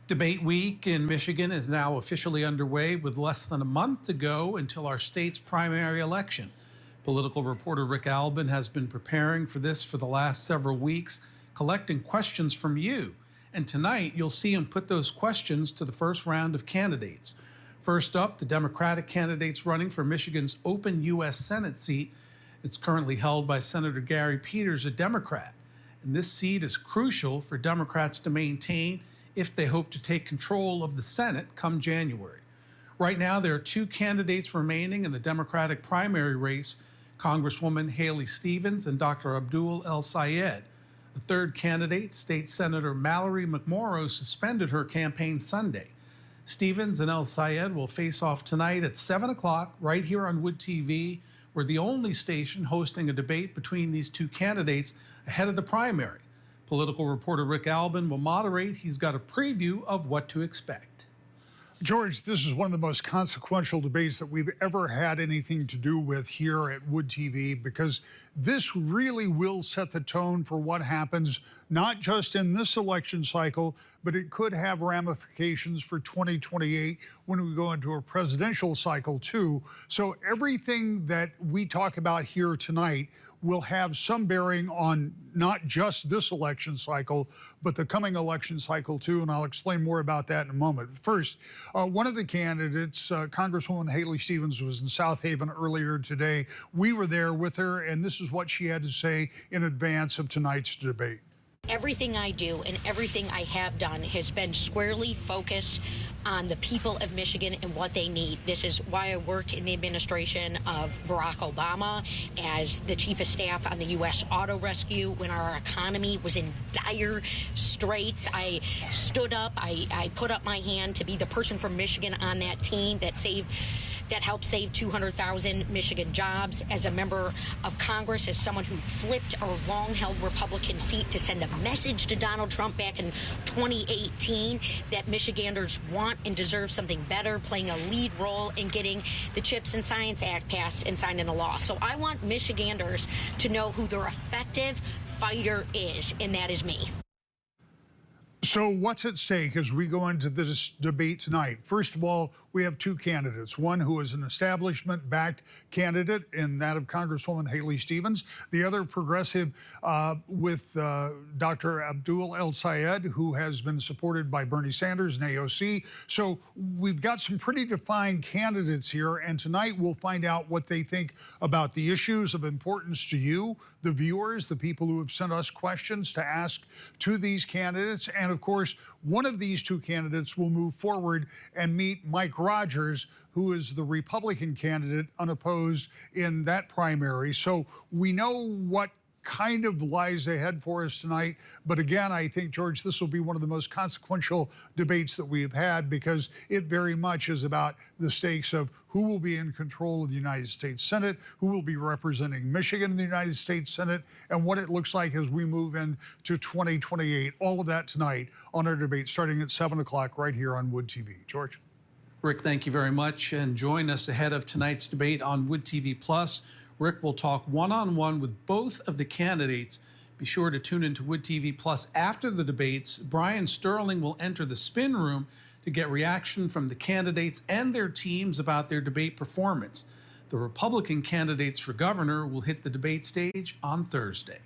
Debate week in Michigan is now officially underway with less than a month to go until our state's primary election. Political reporter Rick Albin has been preparing for this for the last several weeks, collecting questions from you. And tonight, you'll see him put those questions to the first round of candidates. First up, the Democratic candidates running for Michigan's open U.S. Senate seat. It's currently held by Senator Gary Peters, a Democrat. And this seat is crucial for Democrats to maintain if they hope to take control of the Senate come January. Right now, there are two candidates remaining in the Democratic primary race, Congresswoman Haley Stevens and Dr. Abdul El-Sayed. The third candidate, State Senator Mallory McMorrow, suspended her campaign Sunday. Stevens and El-Sayed will face off tonight at 7 o'clock right here on WOOD TV. We're the only station hosting a debate between these two candidates ahead of the primary. Political reporter Rick Albin will moderate. He's got a preview of what to expect. George, this is one of the most consequential debates that we've ever had anything to do with here at WOOD TV, because this really will set the tone for what happens, not just in this election cycle, but it could have ramifications for 2028 when we go into a presidential cycle too. So everything that we talk about here tonight will have some bearing on not just this election cycle, but the coming election cycle too, and I'll explain more about that in a moment. First, one of the candidates, Congresswoman Haley Stevens, was in South Haven earlier today. We were there with her, and this is what she had to say in advance of tonight's debate. Everything I do and everything I have done has been squarely focused on the people of Michigan and what they need. This is why I worked in the administration of Barack Obama as the chief of staff on the U.S. Auto Rescue when our economy was in dire straits. I stood up, I put up my hand to be the person from Michigan on that team that helped save 200,000 Michigan jobs. As a member of Congress, as someone who flipped a long-held Republican seat to send a message to Donald Trump back in 2018 that Michiganders want and deserve something better, playing a lead role in getting the CHIPS and Science Act passed and signed into law. So I want Michiganders to know who their effective fighter is, and that is me. So what's at stake as we go into this debate tonight? First of all, we have two candidates, one who is an establishment-backed candidate in that of Congresswoman Haley Stevens, the other progressive with Dr. Abdul El-Sayed, who has been supported by Bernie Sanders and AOC. So we've got some pretty defined candidates here, and tonight we'll find out what they think about the issues of importance to you, the viewers, the people who have sent us questions to ask to these candidates. And of course, one of these two candidates will move forward and meet Mike Rogers, who is the Republican candidate unopposed in that primary. So we know what kind of lies ahead for us tonight. But again, I think, George, this will be one of the most consequential debates that we have had, because it very much is about the stakes of who will be in control of the United States Senate, who will be representing Michigan in the United States Senate, and what it looks like as we move into 2028. All of that tonight on our debate starting at 7 o'clock right here on WOOD TV. George. Rick, thank you very much. And join us ahead of tonight's debate on WOOD TV+. Rick will talk one-on-one with both of the candidates. Be sure to tune into WOOD TV+ after the debates. Brian Sterling will enter the spin room to get reaction from the candidates and their teams about their debate performance. The Republican candidates for governor will hit the debate stage on Thursday.